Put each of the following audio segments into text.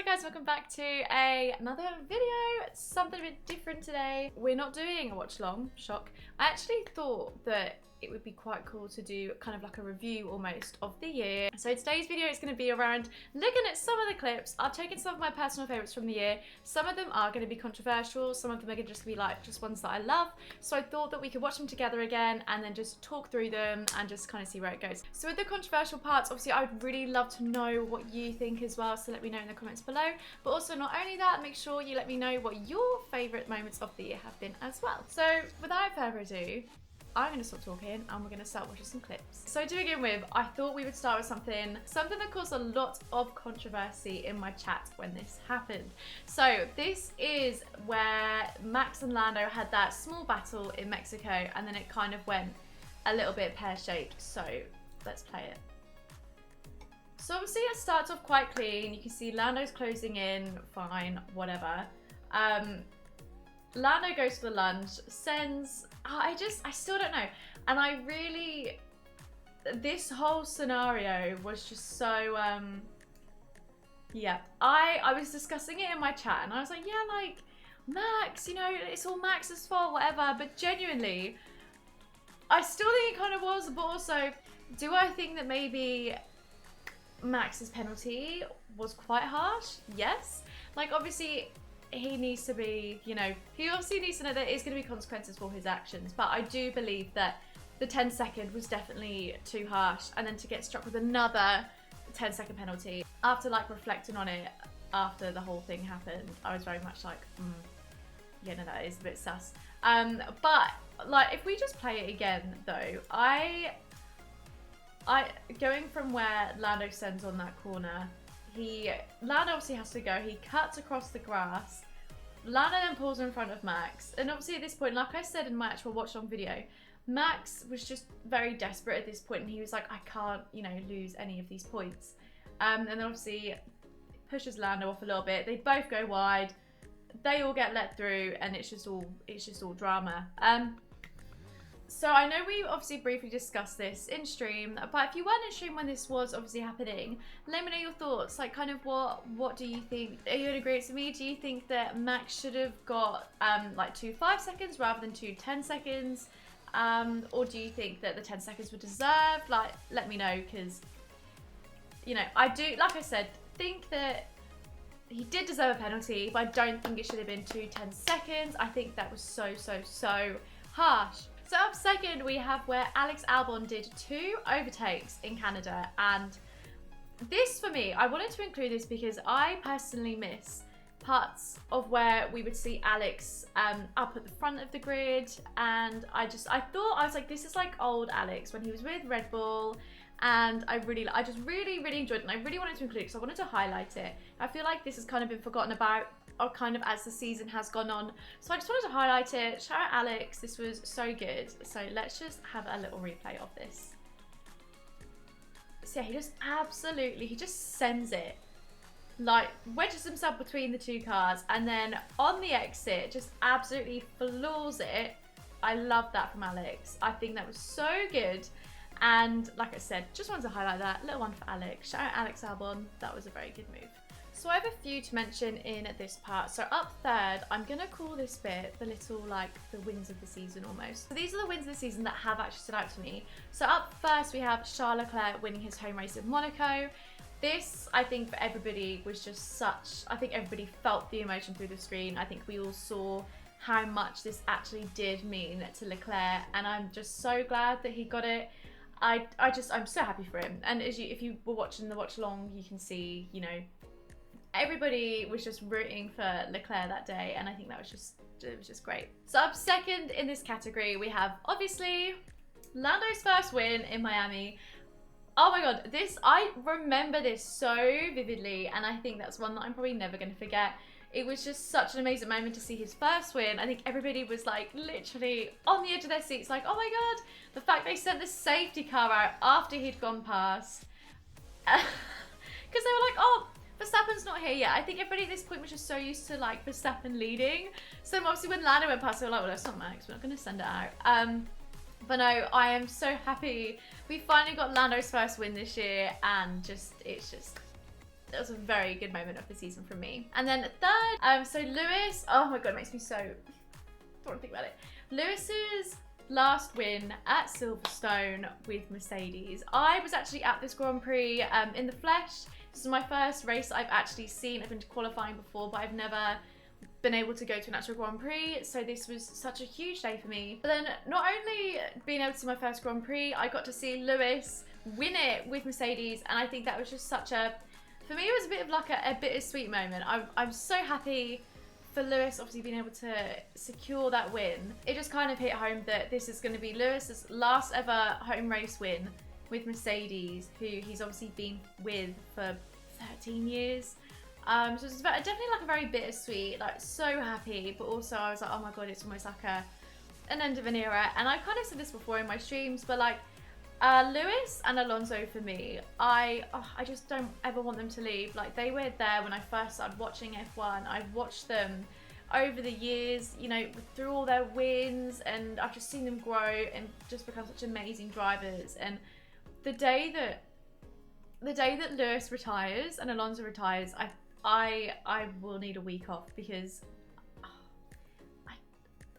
up guys, welcome back to another video. It's something a bit different today. We're not doing a watch along, shock. I actually thought that it would be quite cool to do kind of like a review almost of the year. So today's video is going to be around looking at some of the clips. I've taken some of my personal favourites from the year. Some of them are going to be controversial, some of them are going to just be like just ones that I love. So I thought that we could watch them together again and then just talk through them and just kind of see where it goes. So with the controversial parts, obviously I would really love to know what you think as well, so let me know in the comments below. But also not only that, make sure you let me know what your favourite moments of the year have been as well. So without further ado, I'm going to stop talking and we're going to start watching some clips. So to begin with, I thought we would start with something that caused a lot of controversy in my chat when this happened. So this is where Max and Lando had that small battle in Mexico and then it kind of went a little bit pear-shaped. So let's play it. So obviously it starts off quite clean. You can see Lando's closing in, fine, whatever. Lando goes for the lunge, sends, I still don't know. And I really, this whole scenario was just so, yeah. I was discussing it in my chat and I was like, yeah, like, Max, you know, it's all Max's fault, whatever. But genuinely, I still think it kind of was, but also, do I think that maybe Max's penalty was quite harsh? Yes. Like, obviously, he needs to be, you know, he obviously needs to know that there's going to be consequences for his actions. But I do believe that the 10-second was definitely too harsh. And then to get struck with another 10-second penalty, after like reflecting on it, after the whole thing happened, I was very much like, yeah, no, that is a bit sus. But like, if we just play it again though, I going from where Lando sends on that corner, Lando obviously has to go, he cuts across the grass, Lando then pulls in front of Max, and obviously at this point, like I said in my actual watch on video, Max was just very desperate at this point and he was like, I can't, you know, lose any of these points. And then obviously pushes Lando off a little bit, they both go wide, they all get let through and it's just all drama. So I know we obviously briefly discussed this in stream, but if you weren't in stream when this was obviously happening, let me know your thoughts. Like, kind of what do you think? Are you in agreement with me? Do you think that Max should have got like 2 5-seconds rather than 2 10-seconds? Or do you think that the 10 seconds were deserved? Like, let me know, because, you know, I do, like I said, think that he did deserve a penalty, but I don't think it should have been 2 10-seconds. I think that was so harsh. So up second, we have where Albon did 2 overtakes in Canada. And this, for me, I wanted to include this because I personally miss parts of where we would see Alex up at the front of the grid. And I was like, this is like old Alex when he was with Red Bull. And I just really enjoyed it. And I really wanted to include it because I wanted to highlight it. I feel like this has kind of been forgotten about, or kind of as the season has gone on. So I just wanted to highlight it. Shout out Alex, this was so good. So let's just have a little replay of this. So yeah, he just sends it. Like, wedges himself between the 2 cars and then on the exit, just absolutely floors it. I love that from Alex. I think that was so good. And like I said, just wanted to highlight that. Little one for Alex. Shout out Alex Albon. That was a very good move. So I have a few to mention in this part. So up third, I'm going to call this bit the little, like, the wins of the season almost. So these are the wins of the season that have actually stood out to me. So up first, we have Charles Leclerc winning his home race in Monaco. This, I think, for everybody was just such, I think everybody felt the emotion through the screen. I think we all saw how much this actually did mean to Leclerc. And I'm just so glad that he got it. I'm so happy for him. And if you were watching the watch along, you can see, you know, everybody was just rooting for Leclerc that day, and I think it was just great. So up second in this category, we have obviously Lando's first win in Miami. Oh my god, I remember this so vividly, and I think that's one that I'm probably never going to forget. It was just such an amazing moment to see his first win. I think everybody was like literally on the edge of their seats, like, oh my god, the fact they sent the safety car out after he'd gone past. Because they were like, oh, Verstappen's not here yet. I think everybody at this point was just so used to like Verstappen leading. So obviously when Lando went past, they were like, well, that's not Max, we're not going to send it out. But no, I am so happy. We finally got Lando's first win this year, and it's just That was a very good moment of the season for me. And then third, so Lewis, oh my god, it makes me so, I don't want to think about it. Lewis's last win at Silverstone with Mercedes. I was actually at this Grand Prix in the flesh. This is my first race I've actually seen. I've been to qualifying before, but I've never been able to go to an actual Grand Prix, so this was such a huge day for me. But then not only being able to see my first Grand Prix, I got to see Lewis win it with Mercedes, and I think that was just such a, for me it was a bit of like a bittersweet moment. I'm so happy for Lewis obviously being able to secure that win. It just kind of hit home that this is going to be Lewis's last ever home race win with Mercedes, who he's obviously been with for 13 years. So it's definitely like a very bittersweet, like so happy, but also I was like, oh my god, it's almost like an end of an era. And I kind of said this before in my streams, but like Lewis and Alonso for me, I just don't ever want them to leave. Like they were there when I first started watching F1. I've watched them over the years, you know, through all their wins, and I've just seen them grow and just become such amazing drivers. And the day that Lewis retires and Alonso retires, I will need a week off, because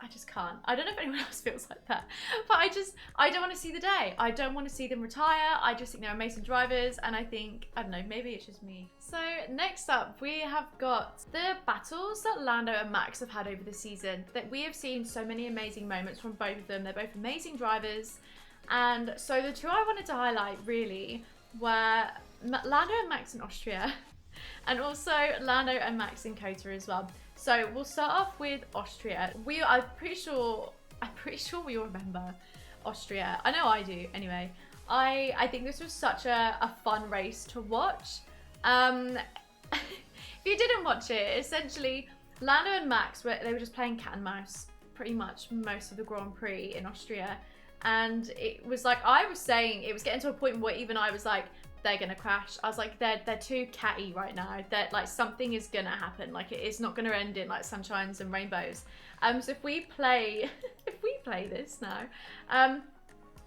I just can't. I don't know if anyone else feels like that, but I don't want to see the day. I don't want to see them retire. I just think they're amazing drivers, and I think, I don't know, maybe it's just me. So next up, we have got the battles that Lando and Max have had over the season. That we have seen so many amazing moments from both of them. They're both amazing drivers, and so the two I wanted to highlight really were Lando and Max in Austria, and also Lando and Max in Kota as well. So we'll start off with Austria. I'm pretty sure we all remember Austria. I know I do anyway. I think this was such a fun race to watch. If you didn't watch it, essentially Lando and Max they were just playing cat and mouse pretty much most of the Grand Prix in Austria. And it was like, I was saying, it was getting to a point where even I was like, they're gonna crash. I was like, they're too catty right now. That like something is gonna happen. Like it's not gonna end in like sunshines and rainbows. So if we play this now,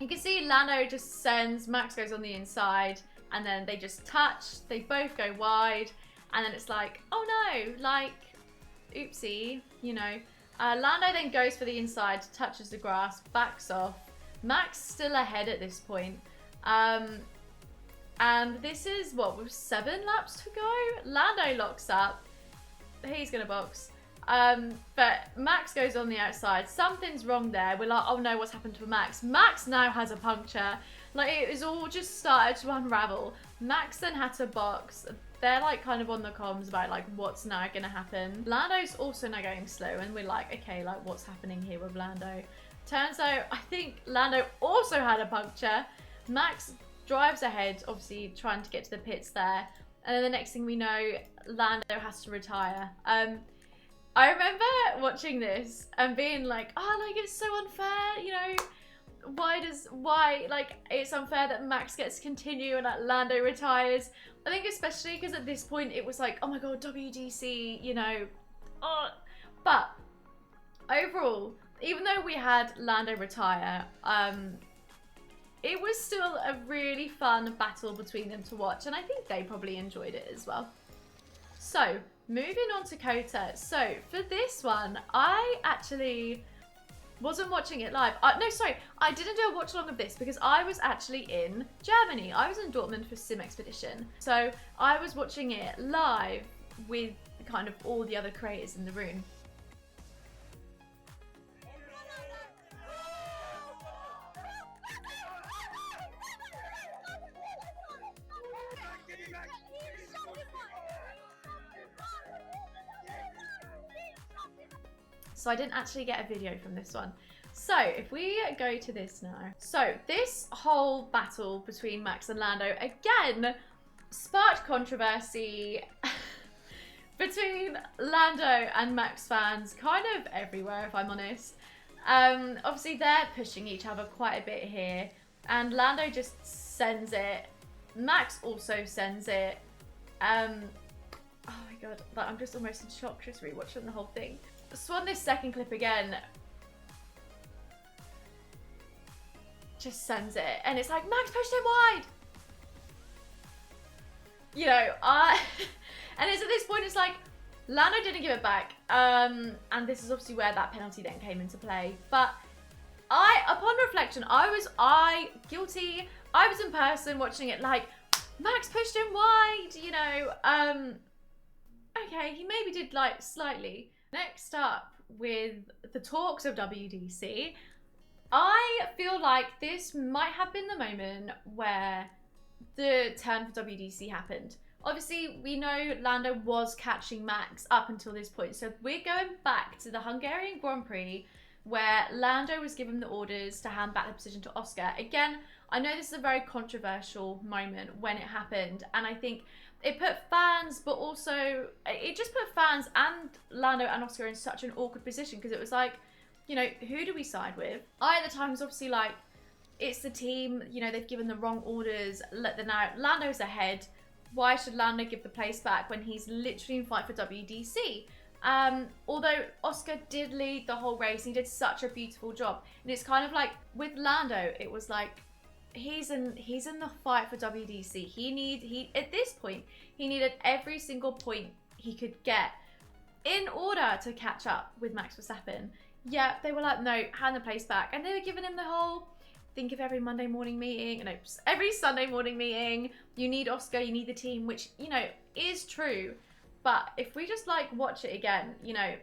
you can see Lando just sends, Max goes on the inside, and then they just touch. They both go wide, and then it's like, oh no, like, oopsie, you know. Lando then goes for the inside, touches the grass, backs off. Max still ahead at this point. And this is, what, with 7 laps to go? Lando locks up. He's going to box. But Max goes on the outside. Something's wrong there. We're like, oh no, what's happened to Max? Max now has a puncture. Like, it was all just started to unravel. Max then had to box. They're like kind of on the comms about like what's now going to happen. Lando's also now going slow, and we're like, okay, like what's happening here with Lando? Turns out, I think Lando also had a puncture. Max drives ahead, obviously trying to get to the pits there, and then the next thing we know, Lando has to retire. I remember watching this and being like, oh, like it's so unfair, you know, why like it's unfair that Max gets to continue and that Lando retires. I think especially because at this point it was like, oh my god, WDC, you know. But overall, even though we had Lando retire, it was still a really fun battle between them to watch, and I think they probably enjoyed it as well. So, moving on to Kota. So, for this one, I actually wasn't watching it live. No, sorry, I didn't do a watch along of this because I was actually in Germany. I was in Dortmund for Sim Expedition. So, I was watching it live with kind of all the other creators in the room. So I didn't actually get a video from this one. So if we go to this now. So this whole battle between Max and Lando, again, sparked controversy between Lando and Max fans kind of everywhere, if I'm honest. Obviously they're pushing each other quite a bit here, and Lando just sends it. Max also sends it. Oh my god, like, I'm just almost in shock just rewatching the whole thing. So on this second clip again, just sends it, and it's like, Max pushed him wide. you know, I and it's at this point it's like Lando didn't give it back, and this is obviously where that penalty then came into play. But upon reflection, I was guilty. I was in person watching it, like Max pushed him wide, you know. Okay, he maybe did like slightly. Next up with the talks of WDC, I feel like this might have been the moment where the turn for WDC happened. Obviously, we know Lando was catching Max up until this point. So we're going back to the Hungarian Grand Prix where Lando was given the orders to hand back the position to Oscar. Again, I know this is a very controversial moment when it happened. And I think it put fans, but also it just put fans and Lando and Oscar in such an awkward position because it was like, you know, who do we side with? I at the time was obviously like, it's the team, you know, they've given the wrong orders, let them out. Lando's ahead. Why should Lando give the place back when he's literally in fight for WDC? Although Oscar did lead the whole race, he did such a beautiful job. And it's kind of like with Lando, it was like he's in the fight for WDC. He at this point, he needed every single point he could get in order to catch up with Max Verstappen. Yeah, they were like, no, hand the place back. And they were giving him the whole think of every Monday morning meeting, no, every Sunday morning meeting, you need Oscar, you need the team, which, you know, is true. But if we just like watch it again, you know,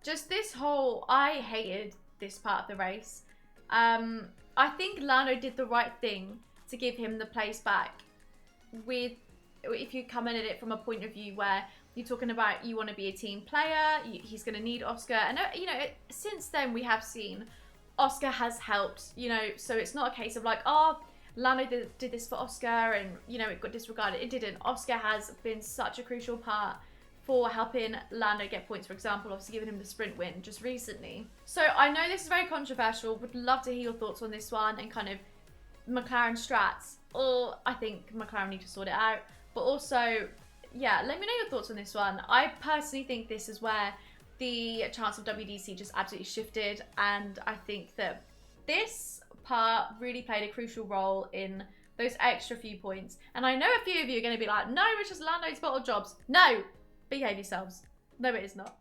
just this whole, I hated this part of the race. I think Lando did the right thing to give him the place back with, if you come in at it from a point of view where you're talking about you want to be a team player, he's going to need Oscar. And, you know, since then we have seen Oscar has helped, you know, so it's not a case of like, oh, Lando did this for Oscar and, you know, it got disregarded. It didn't. Oscar has been such a crucial part for helping Lando get points, for example, obviously giving him the sprint win just recently. So I know this is very controversial. Would love to hear your thoughts on this one and kind of McLaren strats. Or I think McLaren need to sort it out. But also, yeah, let me know your thoughts on this one. I personally think this is where the chance of WDC just absolutely shifted, and I think that this part really played a crucial role in those extra few points. And I know a few of you are going to be like, no, it's just Lando's bottle jobs. No, behave yourselves. No, it is not.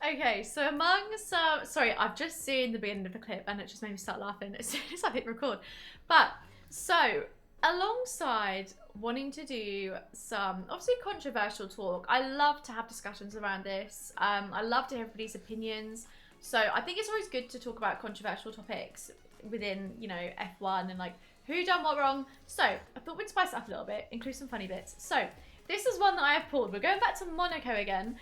Okay, so among some, sorry, I've just seen the beginning of the clip and it just made me start laughing as soon as I hit record. But so alongside wanting to do some obviously controversial talk, I love to have discussions around this. I love to hear everybody's opinions. So I think it's always good to talk about controversial topics within, you know, F1 and like who done what wrong. So I thought we'd spice it up a little bit, include some funny bits. So this is one that I have pulled. We're going back to Monaco again.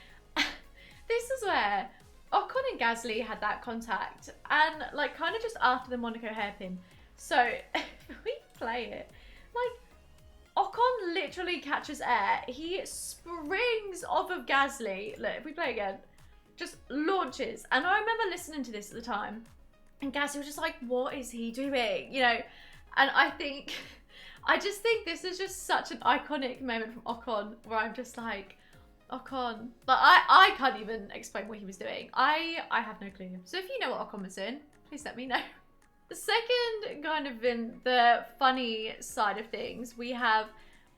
This is where Ocon and Gasly had that contact and like kind of just after the Monaco hairpin. So if we play it, like Ocon literally catches air. He springs off of Gasly. Look, if we play again, just launches. And I remember listening to this at the time and Gasly was just like, what is he doing? You know, and I just think this is just such an iconic moment from Ocon where I'm just like, Ocon. But I can't even explain what he was doing. I have no clue. So if you know what Ocon was doing, please let me know. The second kind of in the funny side of things, we have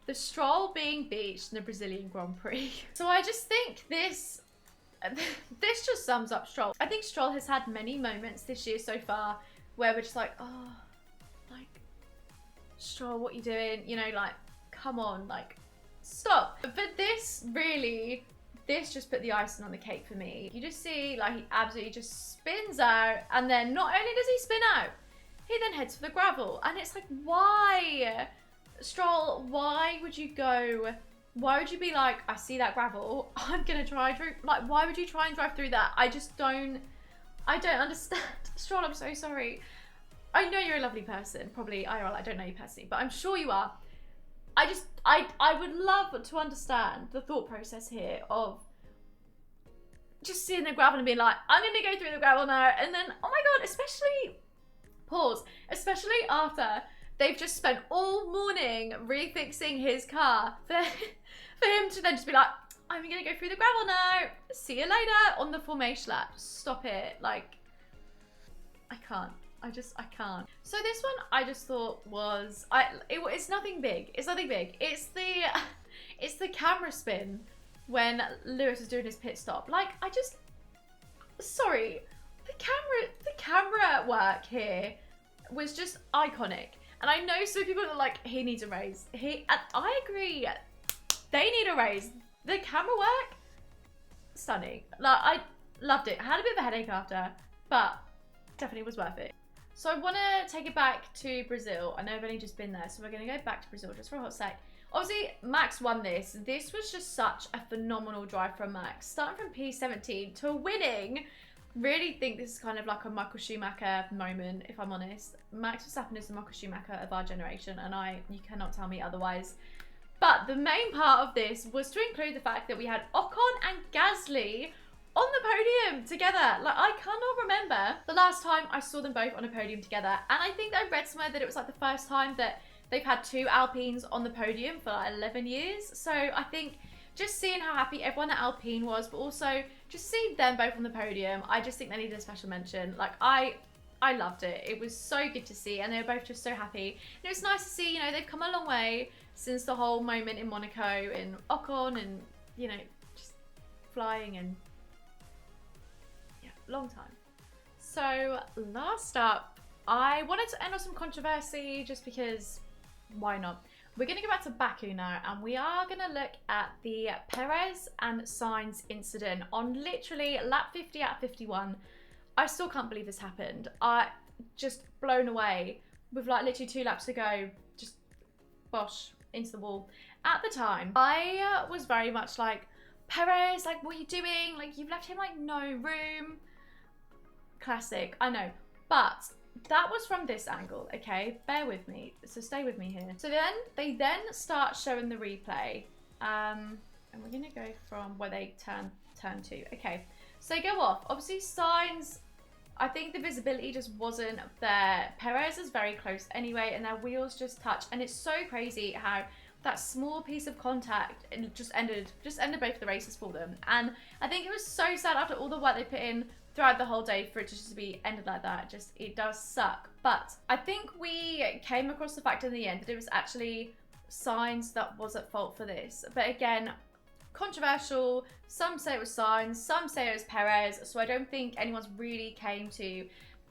the Stroll being beached in the Brazilian Grand Prix. So I just think this just sums up Stroll. I think Stroll has had many moments this year so far where we're just like, oh, like, Stroll, what are you doing? You know, like, come on, like, stop. But this just put the icing on the cake for me. You just see, like, he absolutely just spins out, and then not only does he spin out, he then heads for the gravel. And it's like, why? Stroll, why would you be like, I see that gravel, I'm gonna try through, like, why would you try and drive through that? I don't understand. Stroll, I'm so sorry. I know you're a lovely person, probably IRL, I don't know you personally, but I'm sure you are. I would love to understand the thought process here of just seeing the gravel and being like, I'm going to go through the gravel now. And then, oh my God, especially after they've just spent all morning refixing his car for him to then just be like, I'm going to go through the gravel now. See you later on the formation lap. Stop it. Like, I can't. I can't. So this one I just thought was, it's nothing big. It's nothing big. It's the camera spin when Lewis was doing his pit stop. Like, sorry, the camera work here was just iconic. And I know some people are like, he needs a raise. I agree. They need a raise. The camera work, stunning. Like, I loved it. I had a bit of a headache after, but definitely was worth it. So I want to take it back to Brazil. I know I've only just been there, so we're going to go back to Brazil just for a hot sec. Obviously, Max won this. This was just such a phenomenal drive from Max. Starting from P17 to winning. Really think this is kind of like a Michael Schumacher moment, if I'm honest. Max Verstappen is the Michael Schumacher of our generation, and you cannot tell me otherwise. But the main part of this was to include the fact that we had Ocon and Gasly on the podium together. Like, I cannot remember the last time I saw them both on a podium together. And I think I read somewhere that it was like the first time that they've had two Alpines on the podium for like 11 years. So I think just seeing how happy everyone at Alpine was, but also just seeing them both on the podium, I just think they needed a special mention. Like, I loved it. It was so good to see, and they were both just so happy. And it was nice to see, you know, they've come a long way since the whole moment in Monaco and Ocon and, you know, just flying and, yeah, long time. So last up, I wanted to end on some controversy just because, why not? We're going to go back to Baku now, and we are going to look at the Perez and Sainz incident on literally lap 50 out of 51. I still can't believe this happened. I just blown away with like literally 2 laps to go, just bosh, into the wall. At the time, I was very much like, Perez, like, what are you doing? Like, you've left him like no room. Classic, I know. But that was from this angle, okay? Bear with me, so stay with me here. So then, they start showing the replay. And we're gonna go from where they turn 2. Okay, so they go off. Obviously, Sainz, I think the visibility just wasn't there. Perez is very close anyway, and their wheels just touch. And it's so crazy how that small piece of contact just ended both the races for them. And I think it was so sad after all the work they put in throughout the whole day for it to just be ended like that. Just, it does suck. But I think we came across the fact in the end that it was actually Sainz that was at fault for this. But again, controversial. Some say it was Sainz, some say it was Perez. So I don't think anyone's really came to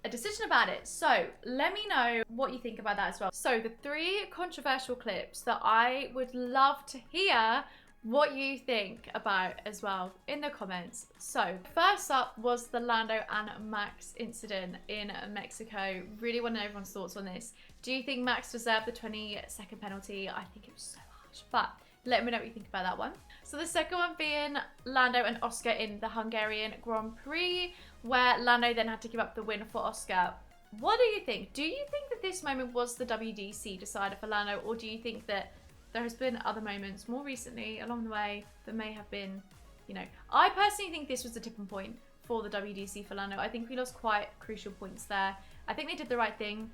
a decision about it. So let me know what you think about that as well. So the 3 controversial clips that I would love to hear what you think about as well in the comments. So first up was the Lando and Max incident in Mexico. Really want to know everyone's thoughts on this. Do you think Max deserved the 20-second penalty? I think it was so harsh, but let me know what you think about that one. So the second one being Lando and Oscar in the Hungarian Grand Prix, where Lando then had to give up the win for Oscar. What do you think? Do you think that this moment was the WDC decider for Lando, or do you think that there has been other moments more recently along the way that may have been, you know, I personally think this was the tipping point for the WDC for Lando. I think we lost quite crucial points there. I think they did the right thing.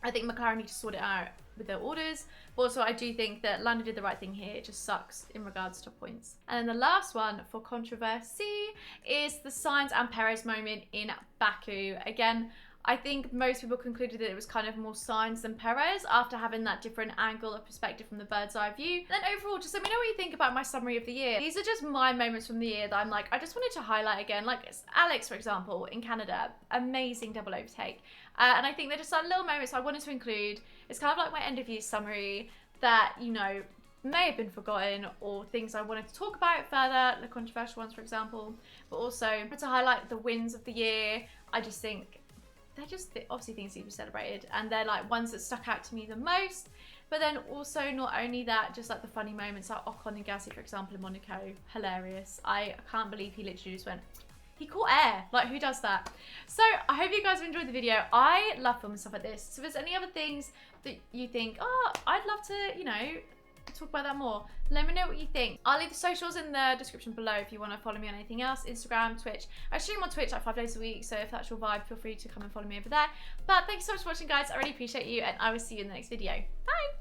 I think McLaren need to sort it out with their orders. But also, I do think that Lando did the right thing here. It just sucks in regards to points. And then the last one for controversy is the Sainz and Perez moment in Baku. Again, I think most people concluded that it was kind of more Sainz than Perez after having that different angle of perspective from the bird's eye view. And then overall, just let me know what you think about my summary of the year. These are just my moments from the year that I'm like, I just wanted to highlight again. Like Alex, for example, in Canada, amazing double overtake. And I think they're just like little moments I wanted to include. It's kind of like my end of year summary that, you know, may have been forgotten, or things I wanted to talk about further, the controversial ones, for example. But also to highlight the wins of the year. I just think they're just obviously things to be celebrated, and they're like ones that stuck out to me the most. But then also, not only that, just like the funny moments like Ocon and Gasly, for example, in Monaco, hilarious. I can't believe he literally just went, he caught air. Like, who does that? So I hope you guys have enjoyed the video. I love filming stuff like this. So if there's any other things that you think, oh, I'd love to, you know, talk about that more, let me know what you think. I'll leave the socials in the description below if you want to follow me on anything else. Instagram, Twitch. I stream on Twitch like 5 days a week, so if that's your vibe, feel free to come and follow me over there. But thank you so much for watching, guys. I really appreciate you, and I will see you in the next video. Bye!